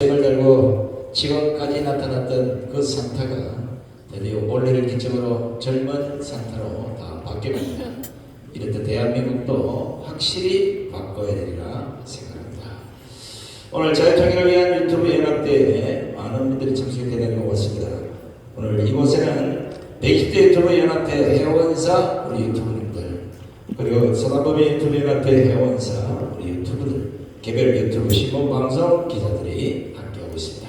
을 달고 지금까지 나타났던 그 산타가 드디어 올해를 기점으로 젊은 산타로 다 바뀌었습니다. 이렇듯 대한민국도 확실히 바꿔야 되리라 생각합니다. 오늘 자유통일을 위한 유튜브 연합대회에 많은 분들이 참석해 내려오고 있습니다. 오늘 이곳에는 120대 유튜브 연합회 회원사 우리 유튜브님들, 그리고 서남범위 유튜브 연합회 회원사 우리 유튜브들, 개별 유튜브 신문방송 기자들이 함께하고 있습니다.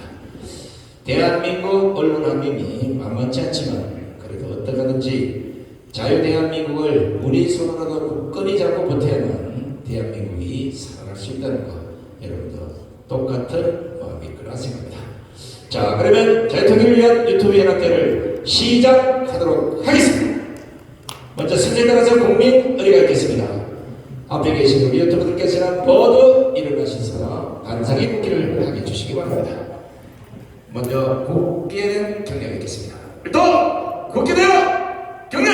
대한민국 언론 환경이 만만치 않지만 그래도 어떡하든지 자유대한민국을 우리 손으로도 굳건히 잡고 버텨야만 대한민국이 살아갈 수 있다는 것, 여러분도 똑같은 마음일 거라 생각합니다. 자, 그러면 자유통일을 위한 유튜브 연합대를 시작하도록 하겠습니다. 먼저 순서에 따라서 국민 의례가 있겠습니다. 앞에 계신 우리 유튜버들께서는 모두 일어나셔서 반상의 국기를 하게 해주시기 바랍니다. 먼저 국기에 대한 경례가 있겠습니다. 또 국기에 대한 경례!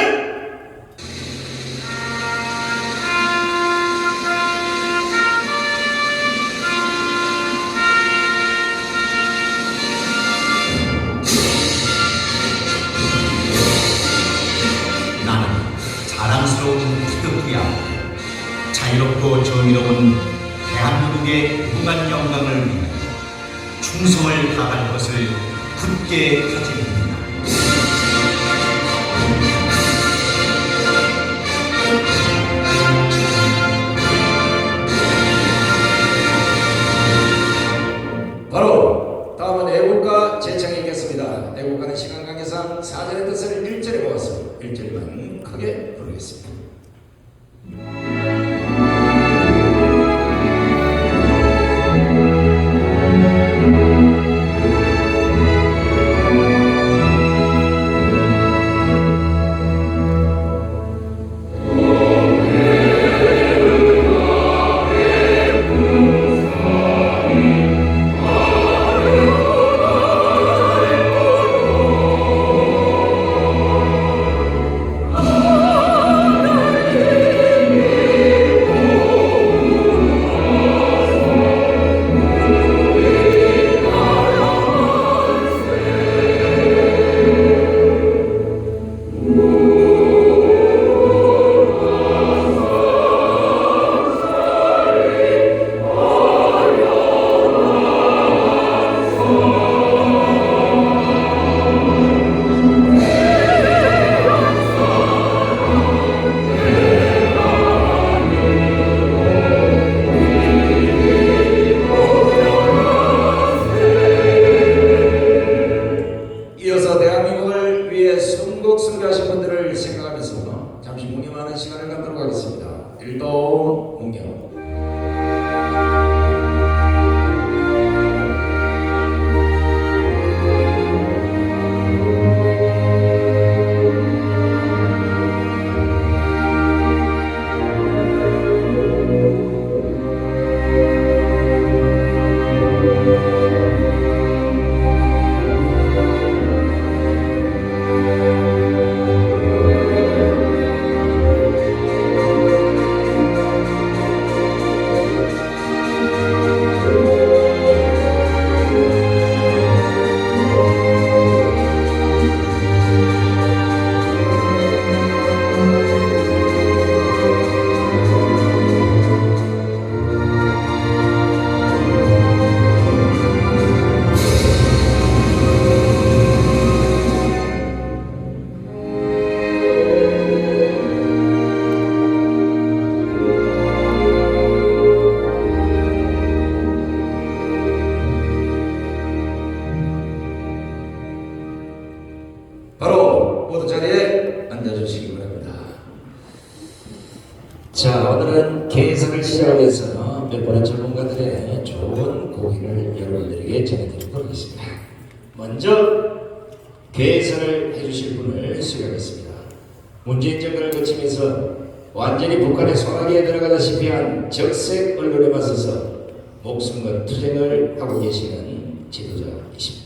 나는 자랑스러운 태극기야. 자유롭고 정의로운 대한민국의 무한 영광을 위해 충성을 다할 것을 굳게 다짐합니다. 바로 다음은 애국가 제창이 있겠습니다. 애국가는 시간 관계상 사전의 뜻을 1절에 모았습니다. 1절만 크게 부르겠습니다. 승리하신 분들을 생각하면서 잠시 묵념하는 시간을 갖도록 하겠습니다. 일동 묵념. 바로 모두 자리에 앉아주시기 바랍니다. 자, 오늘은 개성을 시작해서 몇 번의 전문가들의 좋은 고기를 여러분들에게 전해드리도록 하겠습니다. 먼저 개성을 해주실 분을 소개하겠습니다. 문재인 정권을 거치면서 완전히 북한의 소나기에 들어가다시피 한 적색 언론에 맞서서 목숨과 투쟁을 하고 계시는 지도자이십니다.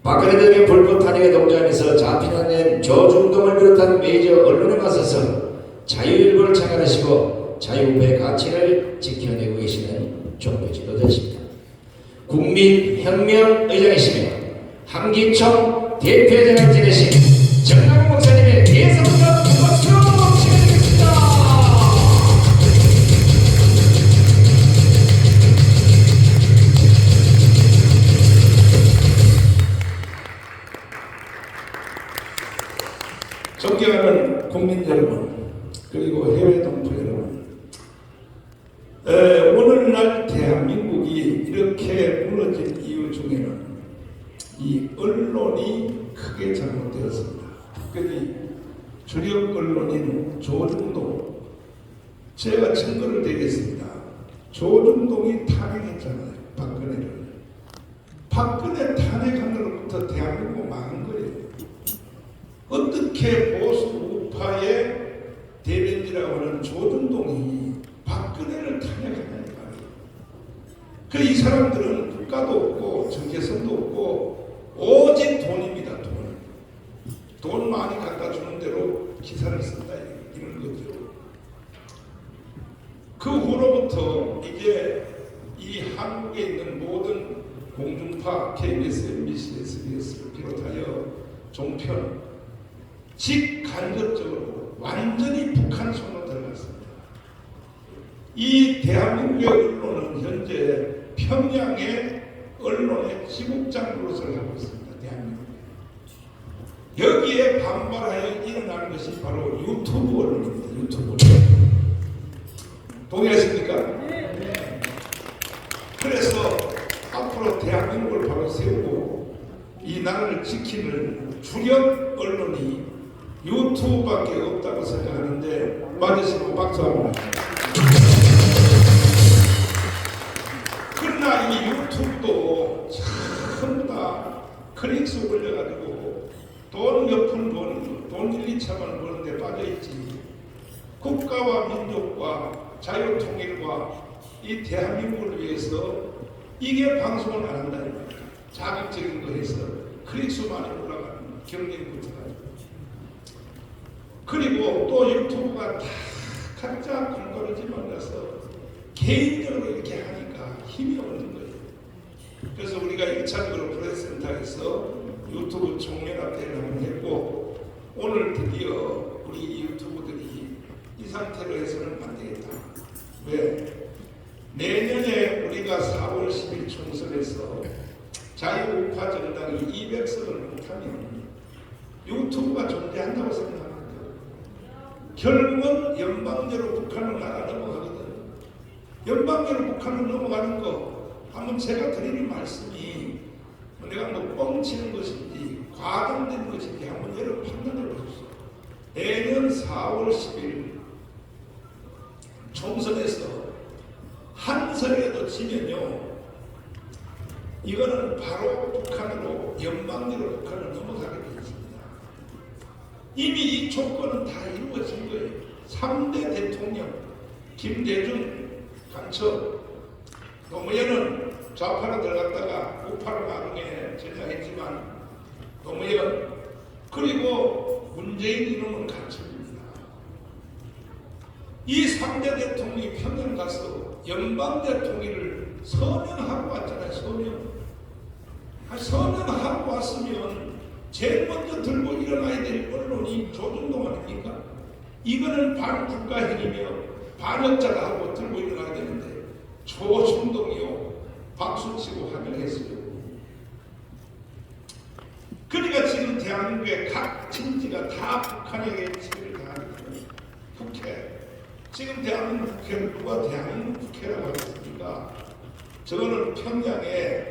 박근혜 대통령 불법 탄핵에 동조하면서 자필한낸 조중동을 비롯한 메이저 언론에 맞서서 자유일보를 창간하시고 자유우패의 가치를 지켜내고 계시는 종교 지도자십니다. 국민혁명의장이시며 한기총 대표장을 지내신 정강 목사님의 예성적 박수 축하드리겠습니다. 존경하는 국민 여러분, 그리고 해외 동포 여러분, 오늘날 대한민국이 이렇게 무너진 이유 중에는 이 언론이 크게 잘못되었습니다. 특별히 주력 언론인 조중동, 제가 증거를 대겠습니다. 조중동이 탄핵했잖아요, 박근혜를. 박근혜 탄핵한 날부터 대한민국 망한 거예요. 어떻게 보수 우파의 대변이라고 하는 조중동이 박근혜를 탄핵하냐는 말이에요. 그 이 사람들은 국가도 없고 정체성도 없고 오직 돈입니다. 돈 많이 갖다 주는 대로 기사를 쓴다 이런 거죠. 그 후로부터 이제 이 한국에 있는 모든 공중파 KBS, MBC, SBS를 비롯하여 종편 직간접적으로 완전히 북한 손으로 들어갔습니다. 이 대한민국의 언론은 현재 평양의 언론의 지국장 노릇을 하고 있습니다. 대한민국에. 여기에 반발하여 일어나는 것이 바로 유튜브 언론입니다. 유튜브 언론. 동의하십니까? 네. 그래서 앞으로 대한민국을 바로 세우고 이 나라를 지키는 주력 언론이 유튜브밖에 없다고 생각하는데 맞으시고 박수 한번 합니다. 그러나 이 유튜브도 전부 다 클릭수 올려가지고 돈 몇 푼 버는 돈 1, 2천만 원 버는데 빠져있지. 국가와 민족과 자유통일과 이 대한민국을 위해서 이게 방송을 안 한다는 거예요. 자극적인 거 해서 클릭수 많이 올라가는 경쟁부터 가지고. 그리고 또 유튜브가 다 각자 글거리지 만나서 개인적으로 이렇게 하니까 힘이 없는 거예요. 그래서 우리가 1차적으로 프레스센터에서 유튜브 총연합회를 한번 했고 오늘 드디어 우리 유튜브들이 이 상태로 해서는 안 되겠다. 왜? 내년에 우리가 4월 10일 총선에서 자유우파 정당이 200석을 못하면 유튜브가 존재한다고 생각합니다. 결국은 연방제로 북한을 나가 넘어가거든. 연방제로 북한을 넘어가는 거 한번 제가 드리는 말씀이 내가 뭐 뻥치는 것인지 과장된 것인지 한번 여러분 판단해 보십시오. 내년 4월 10일 총선에서 한 선이라도 지면요, 이거는 바로 북한으로 연방제로 북한을 넘어가게 되어 있습니다. 이미 이 조건은 다 이루어진 거예요. 3대 대통령 김대중, 간첩, 노무현은 좌파로 들어갔다가 우파로 나중에 전향했지만 노무현, 그리고 문재인 이놈은 간첩입니다. 이 3대 대통령이 평양 가서 연방제 통일을 서명하고 왔잖아요. 서명하고 왔으면 제일 먼저 들고 일어나야 될 언론이 조중동 아닙니까? 이거는 반국가행위며 반역자다 하고 들고 일어나야 되는데 조중동이요 박수치고 환영했어요. 그러니까 지금 대한민국의 각 진지가 다 북한에게 지배를 당하는 거예요. 국회. 지금 대한민국 국회는 누가 대한민국 국회라고 하겠습니까? 저거는 평양에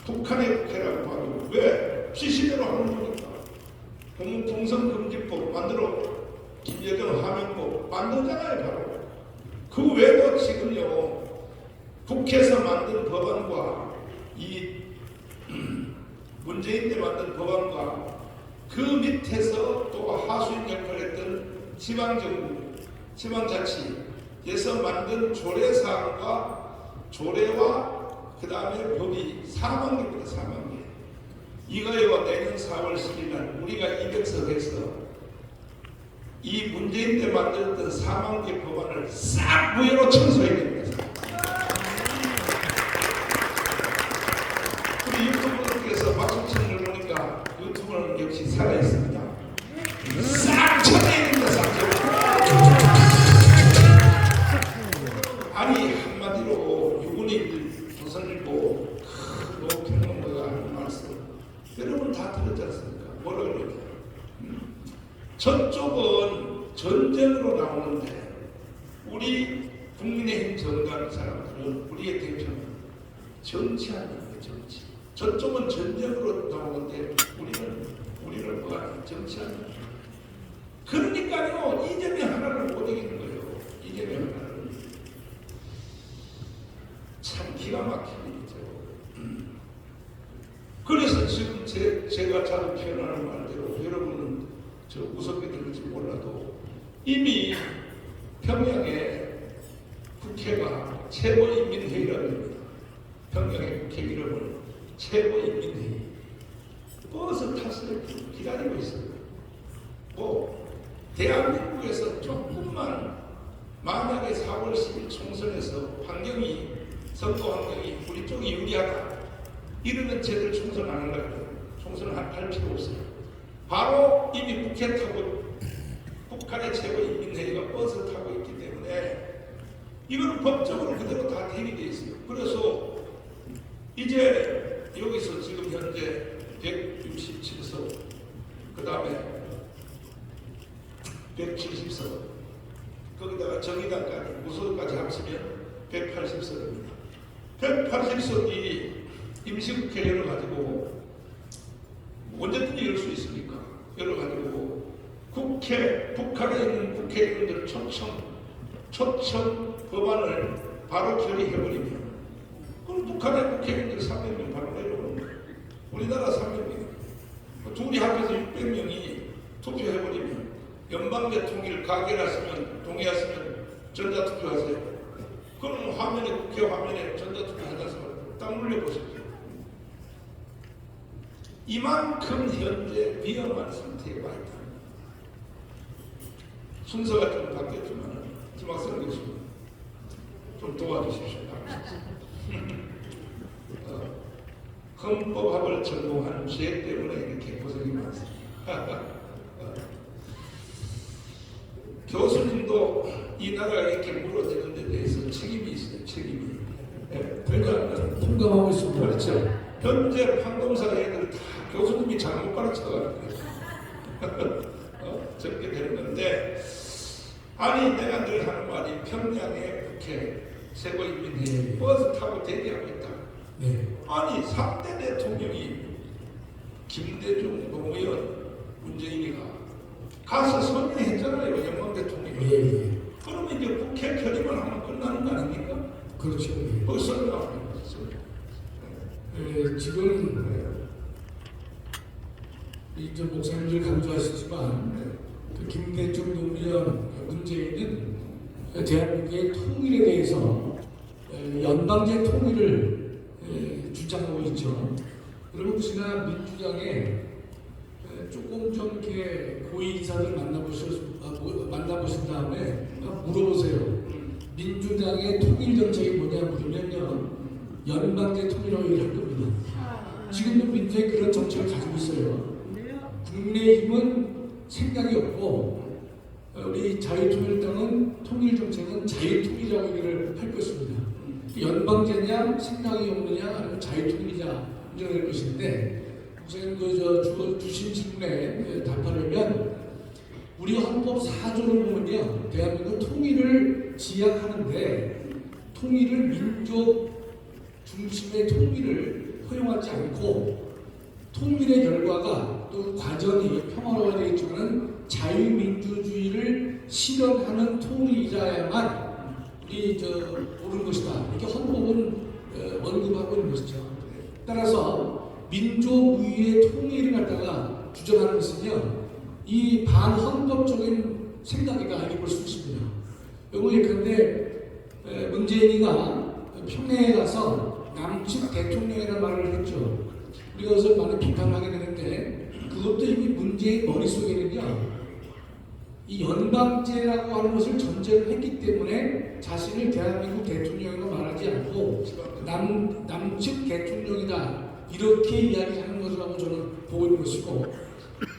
북한의 국회라고 봐도 왜? 시시대로 하는 거니까. 공무통선금지법 만들어 김여정 하명법 만들잖아요. 바로. 그 외에도 지금요 국회에서 만든 법안과 이 문재인 때 만든 법안과 그 밑에서 또 하수인 역할을 했던 지방정부, 지방자치에서 만든 조례사항과 조례와 그 다음에 법이 4만 개입니다. 4만 개. 이거요 내년 4월 10일 날 우리가 200석 해서 이 문재인 때 만들었던 4만 개 법안을 싹 무효로 청소해야 됩니다. 조선일보 노평론가가 하는 말씀 여러분 다 들었지 않습니까? 뭐라 그러냐? 저쪽은 전쟁으로 나오는데 우리 국민의힘 정당 사람들은 우리의 대표는 정치하는 거예요. 정치. 저쪽은 전쟁으로 나오는데 우리는 뭐하냐? 정치하는 거예요. 그러니까요 이재명 하나를 못 이기는 거예요. 이재명 하나를. 참 기가 막힌 일이죠. 그래서 지금 제가 자주 표현하는 말대로 여러분은 저 무섭게 들을지 몰라도 이미 평양에 국회가 최고인민회의라고 합니다. 평양의 국회 이름을 최고인민회의. 버스 탔을 때 기다리고 있어요. 뭐 대한민국에서 조금만 만약에 4월 10일 총선에서 선거 환경이 우리 쪽이 유리하다 이러면 쟤들 총선 안 한다고요. 총선을 할 필요 없어요. 바로 이미 국회 타고 북한의 최고인민회의가 버스 타고 있기 때문에 이거는 법적으로 그대로 다 대기되어 있어요. 그래서 이제 여기서 지금 현재 167석 그 다음에 170석 거기다가 정의당까지 무소속까지 합치면 180석입니다. 180석이 임시국회 열어가지고 언제든지 열 수 있으니까 열어가지고 북한에 있는 국회의원들 초청 법안을 바로 결의해버리면 그럼 북한의 국회의원들 300명 바로 내려오는 거예요. 우리나라 300명 둘이 합해서 600명이 투표해버리면 연방제 통일 가결하시면 동의하시면 전자투표하세요. 그럼 화면에 국회 화면에 전자투표 하셔서 딱 눌려보십시오. 이만큼 현재 위험한 상태에 와 있다. 순서가 좀 바뀌었지만 김학선 교수 좀 도와주십시오. 헌법학을 전공하는 죄 때문에 이렇게 고생이 많습니다. 교수님도 이 나라가 이렇게 무너지는 데 대해서 책임이 있어요. 책임이. 왜냐하면 공감하고 있습니다. 그렇죠. 현재 판검사 애들 다 교수님이 잘못 가르쳐가지고 저렇게 되는 건데 아니 내가 늘 하는 말이 평양의 국회 최고인민회의 버스 타고 대기하고 있다. 네. 아니 3대 대통령이 김대중, 노무현, 문재인이가 가서 선언했잖아요. 영광 대통령이. 예. 그러면 이제 국회 결의만 하면 끝나는 거 아닙니까? 그렇죠. 예. 그 선언하는 거죠. 지금 이제 목사님들 강조하시지만 그 김대중, 노무현, 문재인은 대한민국의 통일에 대해서 연방제 통일을 주장하고 있죠. 그리고 우리가 민주당에 조금 좀 이렇게 고위 인사들 만나보신 다음에 물어보세요. 민주당의 통일 정책이 뭐냐 물으면요. 연방제 통일이라고 얘기할 겁니다. 지금도 민주당이 그런 정책을 가지고 있어요. 국민의힘은 생각이 없고 우리 자유통일당은 통일 정책은 자유통일이라고 얘기를 할 것입니다. 연방제냐 생각이 없느냐 아니면 자유통일이냐 문제가 것인데 목사님 주신 질문에 답하려면 우리 헌법 4조를 보면요. 대한민국 통일을 지향하는데 통일을 민족 중심의 통일을 허용하지 않고 통일의 결과가 또 과정이 평화로워야 되겠지만 자유민주주의를 실현하는 통일이라야만 우리 옳은 것이다. 이렇게 헌법은 언급하고 있는 것이죠. 따라서 민족주의의 통일을 갖다가 주장하는 것은요. 이 반헌법적인 생각이다 이렇게 볼 수 있습니다. 요거 예컨대 문재인이가 평양에 가서 남측 대통령이라는 말을 했죠. 우리가 그래서 많은 비판을 하게 되는데 그것도 이미 문재인 머릿속에는요. 이 연방제라고 하는 것을 전제를 했기 때문에 자신을 대한민국 대통령이라고 말하지 않고 남측 대통령이다 이렇게 이야기하는 것이라고 저는 보고 있는 것이고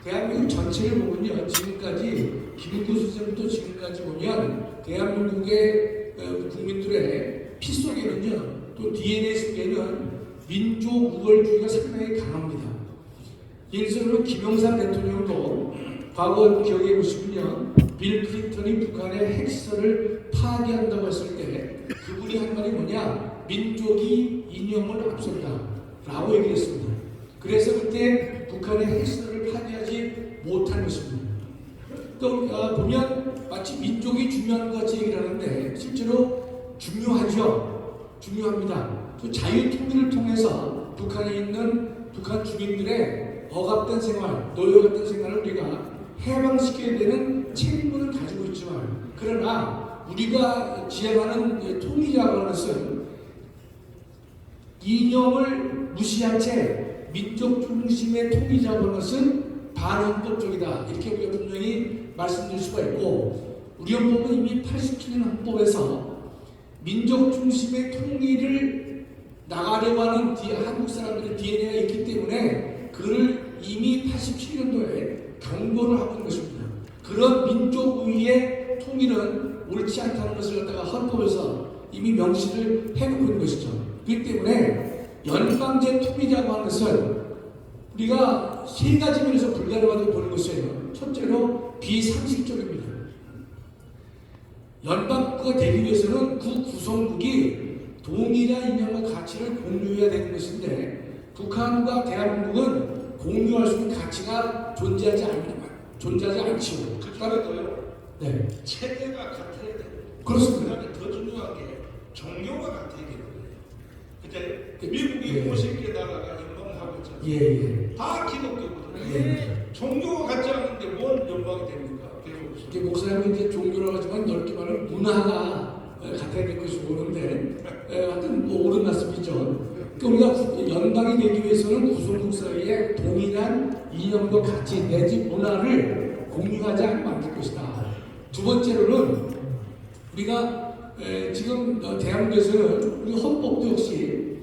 대한민국 전체를 보면요. 지금까지 김구수 선생부터 지금까지 보면 대한민국의 국민들의 피 속에는요. 또 DNA 속에는 민족 우월주의가 상당히 강합니다. 예를 들어 김영삼 대통령도 과거 기억해 보시면 빌 클린턴이 북한의 핵시설을 파괴한다고 했을 때 그분이 한 말이 뭐냐? 민족이 이념을 앞선다 라고 얘기를 했습니다. 그래서 그때 북한의 핵시설을 파괴하지 못한 것입니다. 또 보면 마치 민족이 중요한 것 같이 얘기를 하는데 실제로 중요하죠. 중요합니다. 또 자유통일을 통해서 북한에 있는 북한 주민들의 억압된 생활, 노예 같은 생활을 우리가 해방시켜야 되는 책임을 가지고 있지만, 그러나 우리가 지향하는 통일이라고 하는 것은 이념을 무시한 채 민족 중심의 통일이라고 하는 것은 반헌법적이다, 이렇게 우리가 분명히 말씀드릴 수가 있고, 우리 헌법은 이미 87년 헌법에서 민족 중심의 통일을 나가려고 하는 한국 사람들의 DNA가 있기 때문에 그를 이미 87년도에 경고를 하고 있는 것입니다. 그런 민족주의의 통일은 옳지 않다는 것을 갖다가 헌법에서 이미 명시를 해놓고 있는 것이죠. 그렇기 때문에 연방제 통일이라고 하는 것은 우리가 세 가지 면에서 불가능하다고 보는 것이에요. 첫째로 비상식적입니다. 연방국가 되기 위해서는 그 구성국이 동일한 이념과 가치를 공유해야 되는 것인데, 북한과 대한민국은 공유할 수 있는 가치가 존재하지 않지요. 그중에도요. 네, 체계가 같아야 돼요. 그렇습니다. 그다음에 더 중요한 게 종교가 같아야 돼요. 그때 그, 미국이 예. 50개 나라가 연방을 하고 있잖아요. 예. 다 기독교거든요. 예. 종교가 같지 않은데 뭘 연방이 됩니까? 이게 목사님이 이제 종교라고 하지만 넓게 말하면 문화가 같아야 될 것이 오는데, 하여튼 뭐 옳은 말씀이죠. 그러니까 우리가 연방이 되기 위해서는 구성국 사이에 동일한 이념과 가치 내지 문화를 공유하지 않으면 안 될 것이다. 두 번째로는 우리가 지금 대한민국에서는 우리 헌법도 역시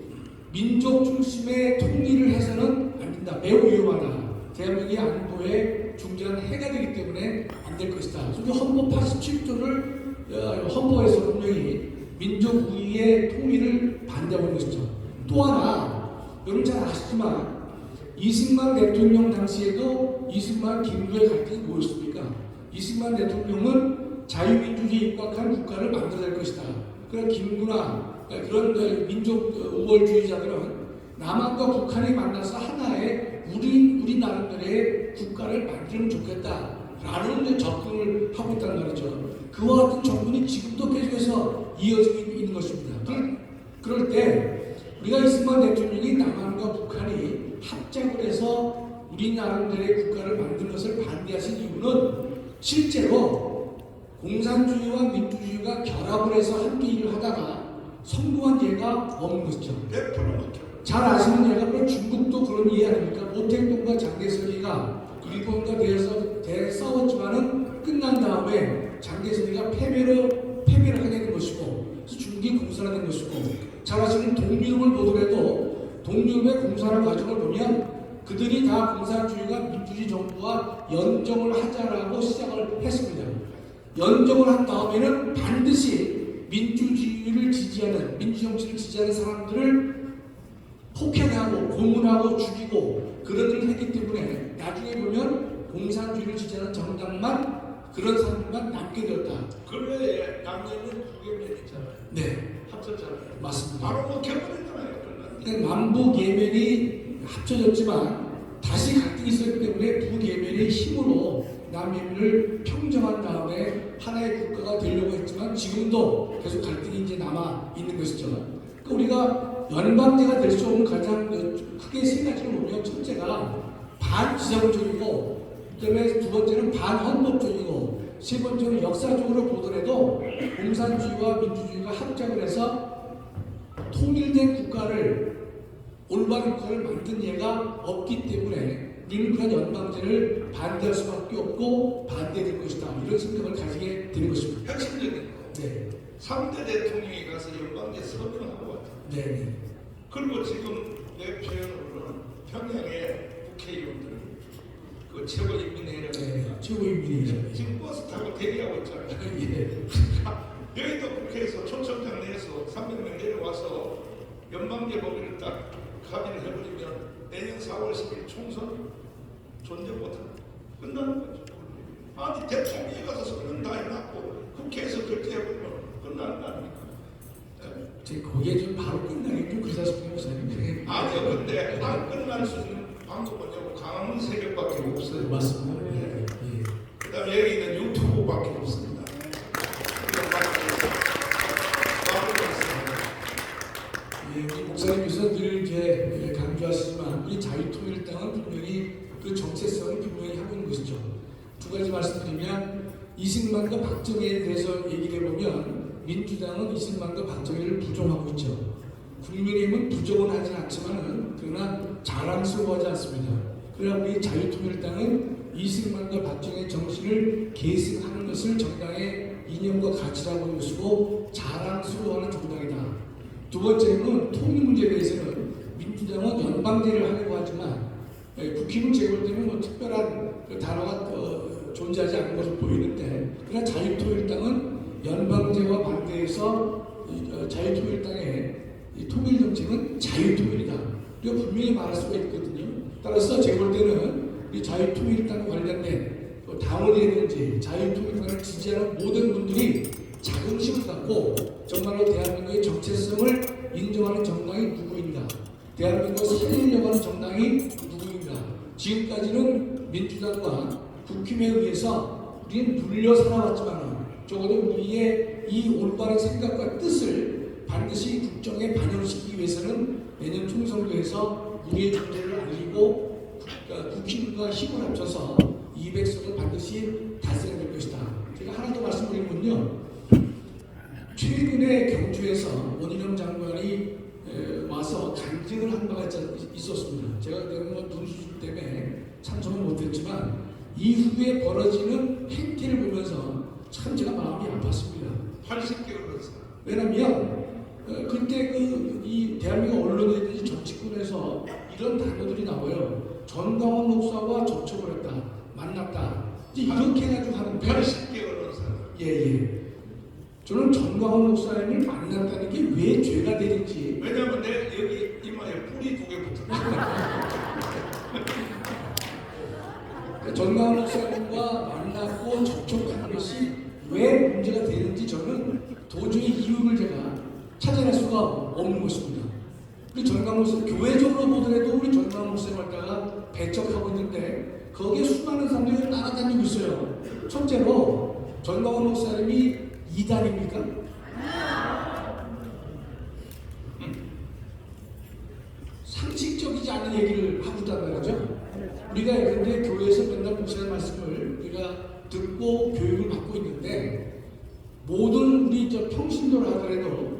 민족 중심의 통일을 해서는 안 된다. 매우 위험하다. 대한민국의 안보에 중요한 해가 되기 때문에 안 될 것이다. 우리 헌법 87조를 헌법에서 분명히 민족 우위의 통일을 반대하고 있는 것이죠. 또 하나, 여러분 잘 아시지만 이승만 대통령 당시에도 이승만 김구의 갈등이 뭐였습니까? 이승만 대통령은 자유민주주의에 입각한 국가를 만들어낼 것이다. 그런 김구나 그런 민족 우월주의자들은 남한과 북한이 만나서 하나의 우리 나름대로의 국가를 만들면 좋겠다라는 접근을 하고 있다는 말이죠. 그와 같은 접근이 지금도 계속해서 이어지고 있는 것입니다. 그럴 때 우리가 이승만 대통령이 남한과 북한이 합작을 해서 우리 나름대로의 국가를 만든 것을 반대하신 이유는 실제로 공산주의와 민주주의가 결합을 해서 함께 일을 하다가 성공한 예가 없는 것이죠. 100% 못해요. 잘 아시는 예가 바로 중국도 그런 이해 아닙니까? 모택동과 장개선이가 일본과 싸웠지만은 끝난 다음에 장개선이가 패배를 하게 된 것이고, 그래서 중국이 공산화된 것이고, 잘 아시는 동유럽을 보더라도 동유럽의 공산화 과정을 보면 그들이 다 공산주의가 민주주의 정부와 연정을 하자라고 시작을 했습니다. 연정을 한 다음에는 반드시 민주주의를 지지하는, 민주정치를 지지하는 사람들을 폭행하고 고문하고 죽이고 그런 일을 했기 때문에 나중에 보면 공산주의를 지지하는 정당만, 그런 사람들만 남게 되었다. 근래에 남녀는 구경면 있잖아요. 네, 합쳤잖아요. 맞습니다. 바로 뭐 켜버리잖아요. 그러니까 남북 예면이 합쳐졌지만 다시 갈등이 있었기 때문에 북예면의 힘으로 남예면을 평정한 다음에 하나의 국가가 되려고 했지만 지금도 계속 갈등이 이제 남아 있는 것이죠. 그러니까 우리가 연방제가 될 수 없는 가장 크게 세 가지를 보면, 첫째가 반지정적이고, 그다음에 두 번째는 반헌법적이고, 세 번째는 역사적으로 보더라도 공산주의와 민주주의가 합작을 해서 통일된 국가를, 올바른 국가를 만든 예가 없기 때문에 우리는 그런 연방제를 반대할 수밖에 없고 반대될 것이다, 이런 생각을 가지게 되는 것입니다. 핵심적인 거. 네. 3대 대통령이 가서 연방제 서명하고 왔다. 네. 그리고 지금 내 표현으로는 평양의 국회의원들은 그 최고인민회의라고 네. 최고인민이죠. 지금 버스 타고 대기하고 있잖아요. 예. 여의도 국회에서 초청장 내서 300명 내려와서 연방제 법인을 딱 합의를 해버리면 내년 4월 10일 총선 존재 못한다. 끝나는 거죠. 아니 대통령이 가서 선언 다 해놨고 국회에서 결재해버리면 끝나는 거 아닙니까? 제 거기에 좀 바로 끝나긴 좀 그러다 싶은 목사님. 아니요, 근데 안 끝날 수 있는 방법은 강한 세력밖에 없어요. 맞습니다. 예, 예. 그 다음에 여기 있는 유튜브밖에 없습니다. 예, 우리 목사님께서 늘 이제 강조하시지만 우리 자유통일당은 분명히 그 정체성을 분명히 하고 있는 것이죠. 두 가지 말씀드리면 이승만과 박정희에 대해서 얘기를 해보면 민주당은 이승만과 박정희를 부정하고 있죠. 국민의힘은 부정은 하지 않지만은 그러나 자랑스러워하지 않습니다. 그러나 우리 자유통일당은 이승만과 박정희의 정신을 계승하는 것을 정당의 이념과 가치라고 하는 것이고 자랑스러워하는 정당이다. 두 번째는 통일 문제에 대해서는 민주당은 연방제를 하려고 하지만 국힘은 제가 볼 때는 뭐 특별한 그 단어가 존재하지 않는 것으로 보이는데 그러나 자유통일당은 연방제와 반대해서 자유통일당의 이 통일 정책은 자유통일이다. 우리가 분명히 말할 수가 있거든요. 따라서 제가 볼 때는 이 자유통일당 관련된 당원이라든지 자유통일당을 지지하는 모든 분들이 자긍심을 갖고 정말로 대한민국의 정체성을 인정하는 정당이 누구인가, 대한민국을 살리려고 하는 정당이 누구인가. 지금까지는 민주당과 국힘에 의해서 우리는 눌려 살아왔지만 적어도 우리의 이 올바른 생각과 뜻을 반드시 국정에 반영시키기 위해서는 내년 총선거에서 우리의 존재를 알리고 국힘과 힘을 합쳐서 200석을 반드시 달성해야 될 것이다. 제가 하나 더 말씀드리면요. 최근에 경주에서 원희룡 장관이 와서 간증을 한 바가 있었습니다. 제가 그때는 눈 수술 때문에 참석을 못했지만 이후에 벌어지는 행태를 보면서 참 제가 마음이 아팠습니다. 80개월로서. 왜냐면 그때 이 대한민국 언론이든지 정치권에서 이런 단어들이 나와요. 전광훈 목사와 접촉을 했다, 만났다. 이제 이렇게 해가지고 하는데 80개월로서. 예. 저는 전광훈 목사님을 만났다는 게 왜 죄가 되는지. 왜냐면 내 여기 이마에 뿌리 2개 붙었어. 전광훈 목사님과 만났고 접촉하는 것이 왜 문제가 되는지 저는 도저히 이유를 제가 찾아낼 수가 없는 것입니다. 우리 전광훈 목사님, 교회적으로 보더라도 우리 전광훈 목사님 갖다가 배척하고 있는데 거기에 수많은 사람들이 따라다니고 있어요. 첫째로 전광훈 목사님이 이단입니까? 상식적이지 않은 얘기를 하고 있단 말이죠. 우리가 근데 교회에서 맨날 목사의 말씀을 우리가 듣고 교육을 받고 있는데 모든 우리 평신도를 하더라도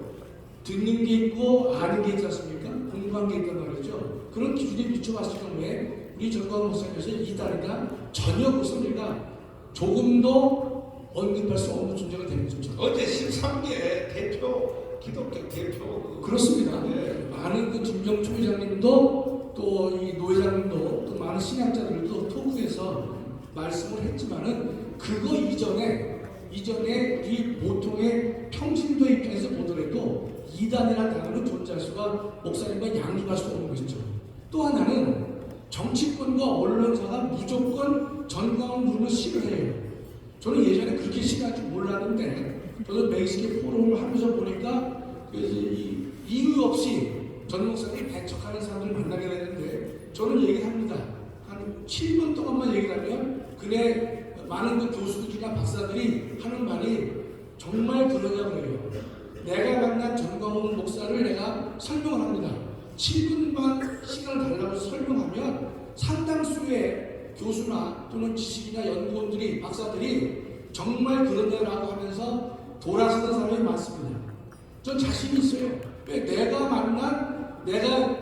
듣는 게 있고 아는 게 있지 않습니까? 공부한 게 있단 말이죠. 그런 기준에 비춰봤을 경우에 우리 전광훈 목사님에서 이단이나 전혀 그것은 우리가 조금도 언급할 수 없는 존재가 되는 거죠. 어제 13개 대표 기독교 대표 그렇습니다. 네. 많은 그 김정초 회장님도 또 이 노 회장님도 또 많은 신학자들도 토크에서 말씀을 했지만은 그거 이전에 우리 보통의 평신도 입장에서 보더라도 이단이라는 단어는 존재할 수가 목사님과 양립할 수 없는 것이죠. 또 하나는 정치권과 언론사가 무조건 전광훈 부르면 싫어해요. 저는 예전에 그렇게 싫어할 줄 몰랐는데 저도 매일씩 포럼을 하면서 보니까 이유 없이 전 목사님이 배척하는 사람들을 만나게 되는데 저는 얘기합니다. 한 7분 동안만 얘기를 하면 그네 많은 그 교수들이나 박사들이 하는 말이 정말 그러냐고 해요. 내가 만난 전광훈 목사를 내가 설명을 합니다. 7분만 시간을 달라고 설명하면 상당수의 교수나 또는 지식이나 연구원들이 박사들이 정말 그러냐라고 하면서 돌아서는 사람이 많습니다. 전 자신이 있어요. 왜 내가 만난, 내가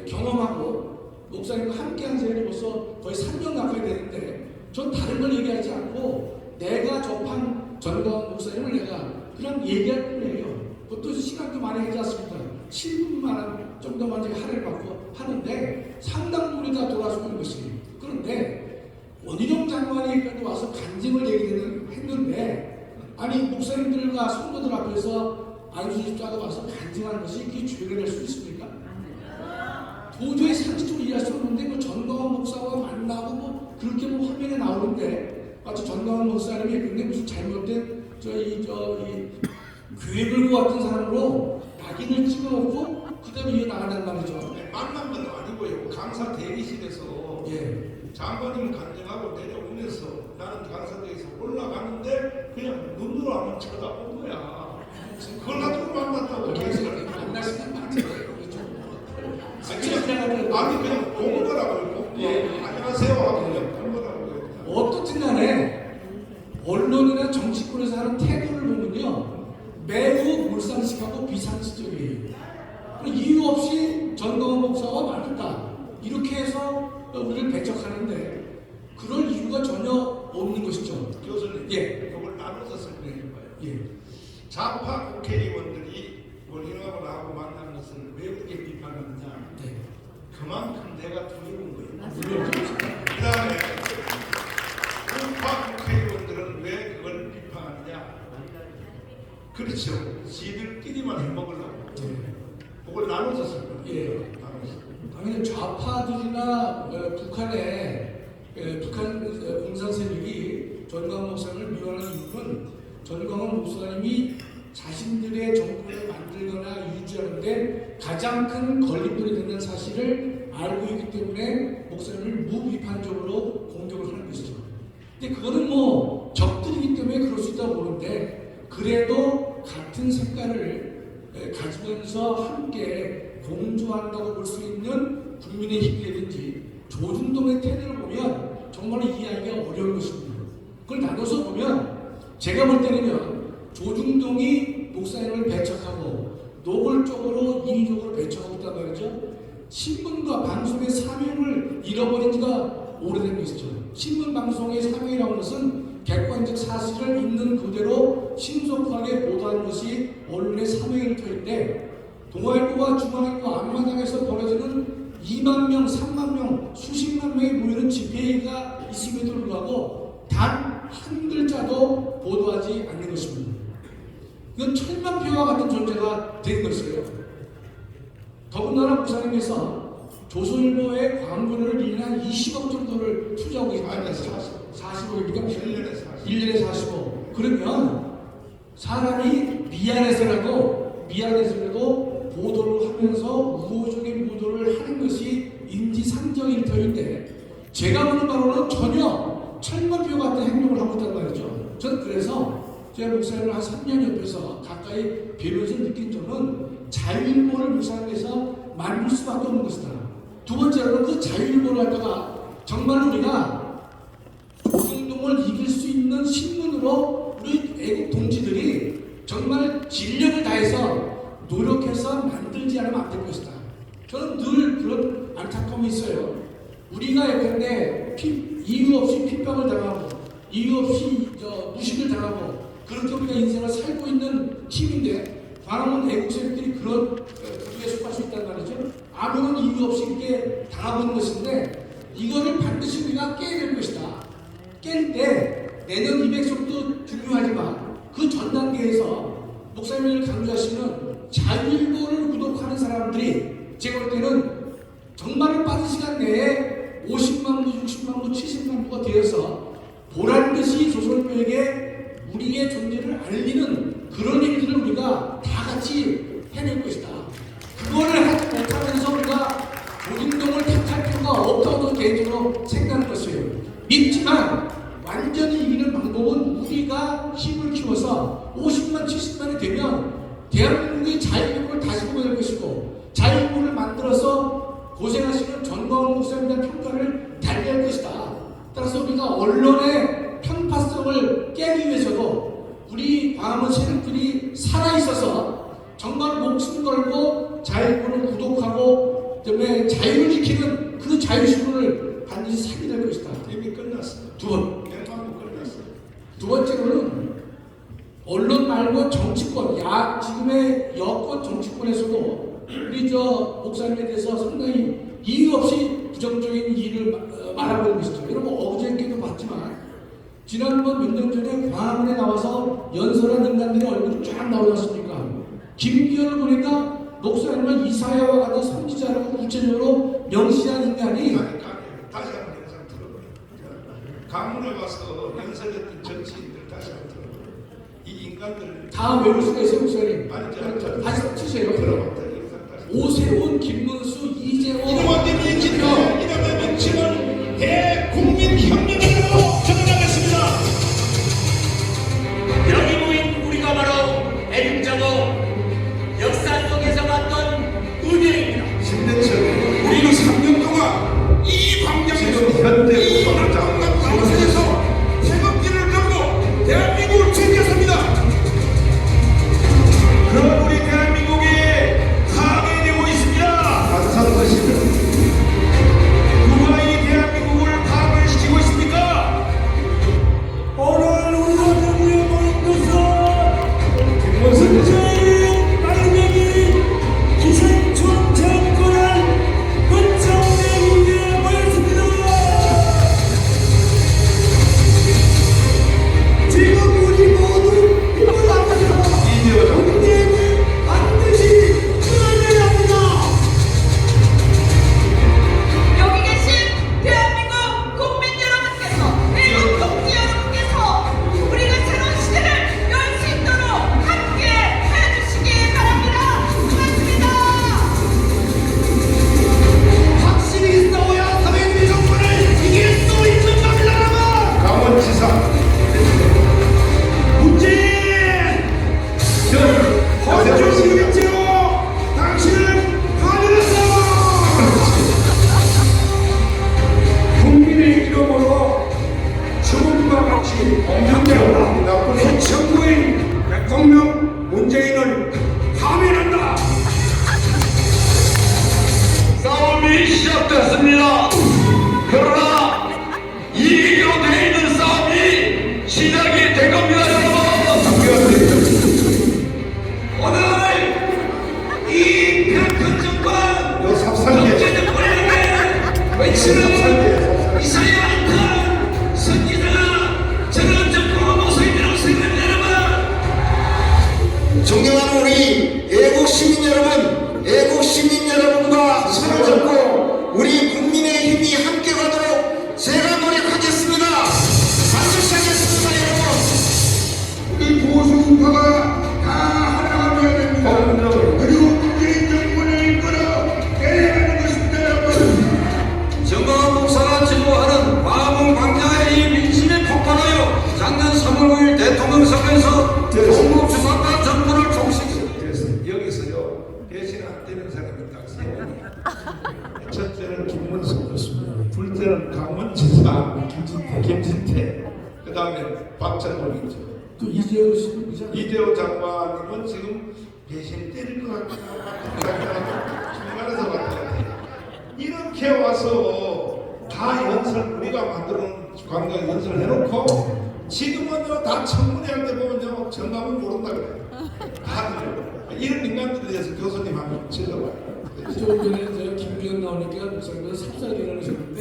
경험하고 목사님과 함께한 세월이 벌써 거의 3년 가까이 되는데 전 다른 걸 얘기하지 않고 내가 접한 전광훈 목사님을 내가 그냥 얘기할 뿐이에요. 그것도 시간도 많이 하지 않습니까? 7분만 정도만 제가 할애를 받고 하는데 상당 부분이 다 돌아서고 있는 것이. 그런데 원희룡 장관이 와서 간증을 얘기했는데 아니 목사님들과 성도들 앞에서 안수 집사가 와서 간증하는 것이 이게 죄가 될 수 있습니까? 도저히 상식적으로 이해할 수 없는데 뭐 전광훈 목사와 만나고 뭐 그렇게 뭐 화면에 나오는데 마치 전광훈 목사님이 근데 무슨 잘못된 이 교회 끌고 왔던 사람으로 낙인을 찍어놓고 그대로 이어나간단 말이죠. 만난 건 아니고요. 강사 대기실에서 예. 장관님 간증하고 내려오면서 나는 강사대에서 올라가는데 그냥 눈으로 한번 쳐다본 거야. 그걸 가지고 만났다고. 만나시는 맞아요. 아니 그냥 본 거라고요. 예. 안녕하세요 하고 그냥 본 거라고요. 어떻든 간에 언론이나 정치권에서 하는 태도를 보면요 매우 몰상식하고 비상식적이에요. 이유 없이 전광훈 목사와 만났다 이렇게 해서 우리를 배척하는데 그럴 이유가 전혀 없는 것이죠. 교수님, 예. 그걸 나눠서 설명해봐요. 예. 좌파 국회의원들이 원희룡하고 나하고 만난 것을 왜 그렇게 비판하느냐? 네. 그만큼 내가 두려운 거예요. 물론 그 다음에 우파 국회의원들은 왜 그걸 비판하느냐? 그렇죠. 지들끼리만 해먹으려고. 그걸 나눠서 설명해요. 예. 나눠서. 당연히 좌파들이나 북한 공산 세력이 전광훈 목사님을 미워하는 이유는 전광훈 목사님이 자신들의 정권을 만들거나 유지하는데 가장 큰 걸림돌이 된다는 사실을 알고 있기 때문에 목사님을 무비판적으로 공격을 하는 것이죠. 근데 그거는 뭐 적들이기 때문에 그럴 수 있다고 보는데 그래도 같은 색깔을 가지면서 함께 공조한다고 볼 수 있는 국민의힘이라든지 조중동의 태도를 보면 정말 이해하기가 어려운 것입니다. 그걸 나눠서 보면 제가 볼 때는요 조중동이 목사님을 배척하고 노골적으로 인위적으로 배척하고 있단 말이죠. 신문과 방송의 사명을 잃어버린 지가 오래된 것이죠. 신문 방송의 사명이라는 것은 객관적 사실을 있는 그대로 신속하게 보도하는 것이 언론의 사명일 터인데 동아일보와 중앙일보 앞마당에서 벌어지는 2만 명, 3만 명, 수십만 명이 모이는 집회가 있음에도 불구하고 단 한 글자도 보도하지 않는 것입니다. 이건 천만표와 같은 존재가 된 것이에요. 더군다나 목사님께서 조선일보의 광고를 1년에 한 20억 정도를 투자하고 있다는 아니, 45억입니까? 1년에 1년에 45억. 그러면 사람이 미안해서라도 보도를 하면서 우호적인 보도를 하는 것이 인지상정일 터인데 제가 보는 바로는 전혀 천만표 같은 행동을 하고 있단 말이죠. 저는 그래서 제가 목사님을 한 3년 옆에서 가까이 뵈면서 느낀 점은 자유일보를 목사님께서 만들 수밖에 없는 것이다. 두 번째로는 그 자유일보를 갖다가 정말 우리가 조중동을 이길 수 있는 신문으로 우리 애국 동지들이 정말 진력을 다해서 노력해서 만들지 않으면 안 될 것이다. 저는 늘 그런 안타까움이 있어요. 우리가 예컨대 이유 없이 핍박을 당하고 이유 없이 무식을 당하고 그렇게 우리가 인생을 살고 있는 팀인데 바람은 애국 세력들이 그런 부류에 속할 수 있단 말이죠. 아무런 이유 없이 이렇게 당하고 있는 것인데 이거를 반드시 우리가 깨야 될 것이다. 깰 때 내년 200석도 중요하지만 그 전 단계에서 목사님을 강조하시는 자유일보를 구독하는 사람들이 제가 볼 때는 정말 빠른 시간 내에 50만 부, 60만 부, 70만 부가 되어서 보란 듯이 조선일보에게 우리의 존재를 알리는 그런 일들을 우리가 다 같이 해낼 것이다. 그거를 하지 못하면서 우리가 조중동을 택할 필요가 없다고 개인적으로 생각하는 것이에요. 믿지만 완전히 이기는 방법은 우리가 힘을 키워서 50만, 70만이 되면 대한민국의 자유일보를 다시 보게 될 것이고 자유일보를 만들어서 고생하시는 전광훈 목사님에 대한 평가를 달리할 것이다. 따라서 우리가 언론의 편파성을 깨기 위해서도 우리 광화문 세력들이 살아있어서 정말 목숨 걸고 자유일보를 구독하고 그다음에 자유를 지키는 그 자유신문을 반드시 살려야 될 것이다. 이미 끝났어. 끝났어. 두 번째로는 언론 말고 정치권, 지금의 여권 정치권에서도 우리 목사님에 대해서 상당히 이유 없이 부정적인 일을 말하고 있는 것이죠. 여러분 어저께도 봤지만 지난번 몇 년 전에 광화문에 나와서 연설한 인간들의 얼굴이 쫙 나오지 않습니까? 김기현을 보니까 목사님은 이사야와 같은 선지자라고 구체적으로 명시한 인간이 다시 한번 영상 들어보세요. 강문에 가서 연설했던 정치인들 다시 한번 들어보세요. 이 인간들 다 외울 수가 있어요, 목사님. 아니, 다시 치세요. 들어봤다. 영상 다시. 오세훈, 김문수, 이재호. 이놈의 진노, 이놈의 명칭은 대국민혁명으로 전환하겠습니다. 여기 모인 우리가 바로 N정호 역사 속에서 봤던 의견입니다. 10년 전 우리는 3년 동안 이 광장에서 현대 우선을 장관 방송에서 태극기를 들고 대한민국을 지켰습니다. 그런 우리 대한민국이 파괴되고 있습니다. 안산 것입니다. 누가 이 대한민국을 파괴시키고 있습니까? 오늘 우리가 여기에 모인 것은 김문수 문재인 말명이 기생충 정권을 끝장내기 위해 모였습니다. 지금 우리 모두 힘을 합쳐서 이재호 문재인을 반드시 끌어내야 합니다. 여기 계신 대한민국 국민 여러분께서, 외국 동지 여러분께서 우리가 새로운 시대를 열 수 있도록 함께 해주시기 바랍니다. 고맙습니다. 확실히 싸워야 사회주의 정권을 이길 수 있는 겁니다, 여러분. 강원지사 문재인 허준이겠지요. 당신은 하늘에서 국민의 이름으로 죽음과 같이 공명되었다. 대천구인 대통령 문재인을 파면한다. 싸움이 시작됐습니다. 그러나 이기기로 되어 있는 싸움이 시작이 된 겁니다, 여러분. 오늘 이 폐큰 정권 요 삽살개. 독재 정권에게 외치는 이사야 같은 선지자가 저런 정권의 모습이라고 생각합니다, 여러분. 존경하는 우리 애국 시민 여러분, 애국 시민 여러분과 손을 잡고 우리 국민의힘이 함께 가도록 제가 노력하겠습니다. 반드시 하겠습니다, 여러분. 우리 보수파가 다 하나가 되어야 됩니다. 그리고 문재인 정권을 이끌어 내야 하는 것입니다, 여러분. 정광훈 목사가 지도하는 광화문 광장의 이 민심이 폭발하여 작년 3월 5일 대통령 선거에서 종북 주사파 정권을 종식했습니다. 그래서 여기서요 배신 안 되는 사람이 딱 세 명이. 첫째는 김문수 교수님, 둘째는 강원지사 김진태, 그 다음에 박찬호이죠. 또 이재호 씨. 이대호 장관님은 지금 배신 때릴 것 같아요. 중간에서 봤다. 이렇게 와서 다 연설 우리가 만들어놓은 관광 연설 해놓고 지금은요 다 청문회할 때 보면요 정답은 모른다 그래요. 다들 이런 인간들에 대해서 교수님 한번 질러봐요. 조금 전에 제가 김기현 나오니까 목사님은 삽살개를 하셨는데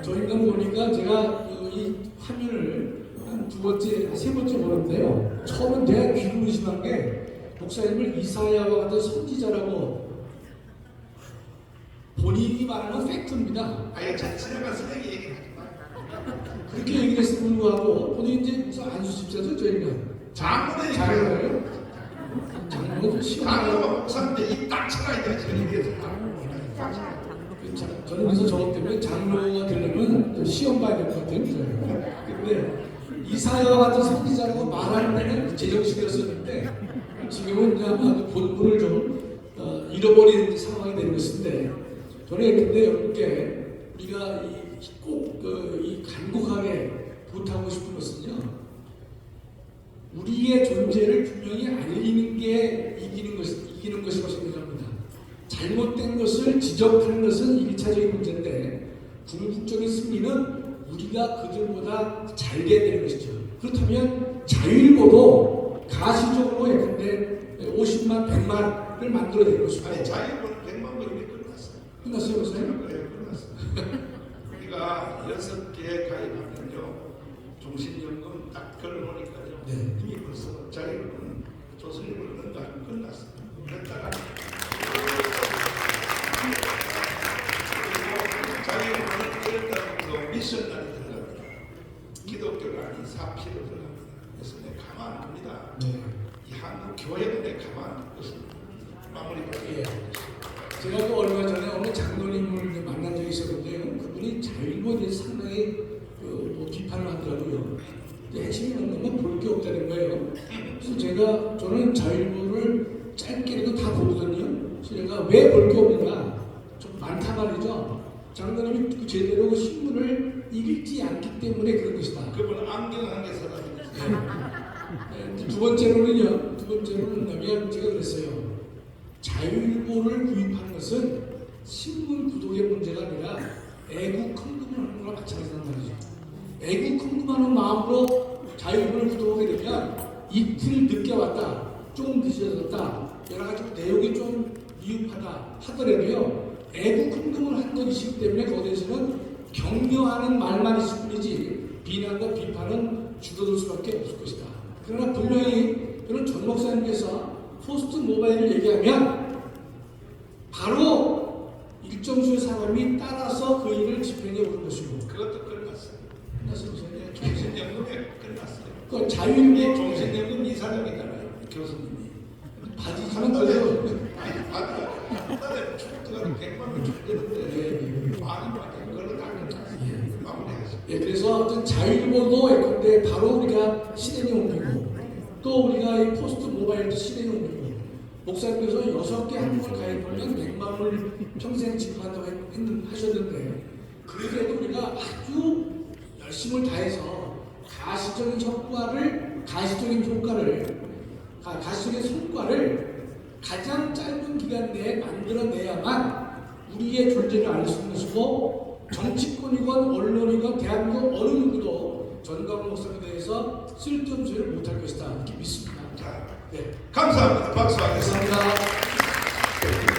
저 인간 보니까 제가 이 화면을 한 두 번째, 세 번째 보는데요. 처음은 제가 귀를 의심한 게 목사님을 이사야와 같은 선지자라고 본인이 말하는 팩트입니다. 아예 자신가 쓰레기 얘기하지 마. 그렇게 얘기를 했을 불구하고 본인이 이제 무슨 안수집사죠, 저희가. 장문에 장로예요? 장로도 시원하고. 장로가 목사인데 입딱 쳐가야 돼 지금 이게. 저는 그래서 저것 때문에 장로가 되려면 좀 시험 봐야 될 것 같아요. 근데 이사야와 같은 선지자라고 말하는 데는 제정신이었었는데 지금은 이제 아마 그 본분을 좀 잃어버린 상황이 되는 것인데 저는 근데 여러분께 우리가 꼭 이 간곡하게 부탁하고 싶은 것은요. 우리의 존재를 분명히 알리는 게 이기는 것이라고 생각합니다. 잘못된 것을 지적하는 것은 1차적인 문제인데 궁극적인 승리는 우리가 그들보다 잘게 되는 것이죠. 그렇다면 자유일보도 가시적으로 예컨대 50만, 100만을 만들어낼 것이고 아니 자유로는 100만 번 이미 끝났어요. 끝났어요, 목사님? 네, 끝났어요. 우리가 6개 가입하면요 종신연금 딱 걸어놓으니까요. 네. 이미 벌써 자유로는 조선일보를 넣는다면 끝났습니다. 그랬다가 자기는 그랬다면서 미션날이 들어갑니다. 기독교가 아닌 사피로 들어갑니다. 그래서 내가 가만 안 둡니다. 네. 이 한국 교회도 내가 가만 안 뒀습니다. 마무리가 예. 제가 또 얼마 전에 어느 장로님을 만난 적이 있었는데요. 그분이 자유일보에 대해서 상당히 뭐 비판을 하더라고요. 핵심이 뭐냐면 볼 게 없다는 거예요. 그래서 저는 자유일보를 짧게라도 다 보거든요. 그래서 제가 왜 볼 게 없느냐, 좀 많단 말이죠. 장로님이 그 제대로 그 신문을 읽지 않기 때문에 그런 것이다. 그분은 안경한개 사람이었어요. 두 번째로는 뭐냐면 제가 그랬어요. 자유일보를 구입하는 것은 신문 구독의 문제가 아니라 애국 헌금을 하는 거랑 마찬가지란 말이죠. 애국 헌금하는 마음으로 자유일보를 구독하게 되면 이틀 늦게 왔다, 조금 늦어졌다, 여러 가지 내용이 좀 미흡하다 하더라도요, 애국 헌금을 한 것이기 때문에 거기에서는 격려하는 말만 있을 뿐이지 비난과 비판은 줄어들 수밖에 없을 것이다. 그러나 분명히 저는 전 목사님께서 포스트 모바일을 얘기하면 바로 일정 수의 사람이 따라서 그 일을 집행해 오는 것이고, 그것도 끝났어요. 끝났습니다. 종신연금에 끝났어요. 그 이 자유일보 종신연금 이사장이잖아요. 교수님이. 받으시면 그래요. 아니, 받으면 축구가 100만 원 줬는데 많이 그걸로 다 끝났어요. 마무리하셨어요. 예, 그래서 어떤 자유일보도 예컨대 바로 우리가 실행에 옮기고, 또 우리가 이 포스트 모바일도 실행에 옮기고, 목사님께서 6개 한국을 가입하면 100만 원을 평생 지급한다고 하셨는데, 그래도 우리가 아주 열심을 다해서 가시적인 성과를 가장 짧은 기간 내에 만들어내야만 우리의 존재를 알 수 있는 것이고, 정치권이건 언론이건 대한민국 어느 누구도 전광훈 목사에 대해서 쓸데없는 소리를 못할 것이다, 이렇게 믿습니다. 자, 네, 감사합니다. 박수하겠습니다. 감사합니다.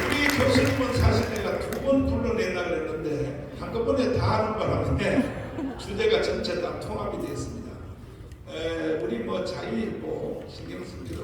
우리 교수님은 사실 내가 2번 불러내려고 그랬는데 한꺼번에 다 하는 바람에 주제가 전체 다 통합이 되었습니다. 우리 뭐 자유일보 신경 쓰기도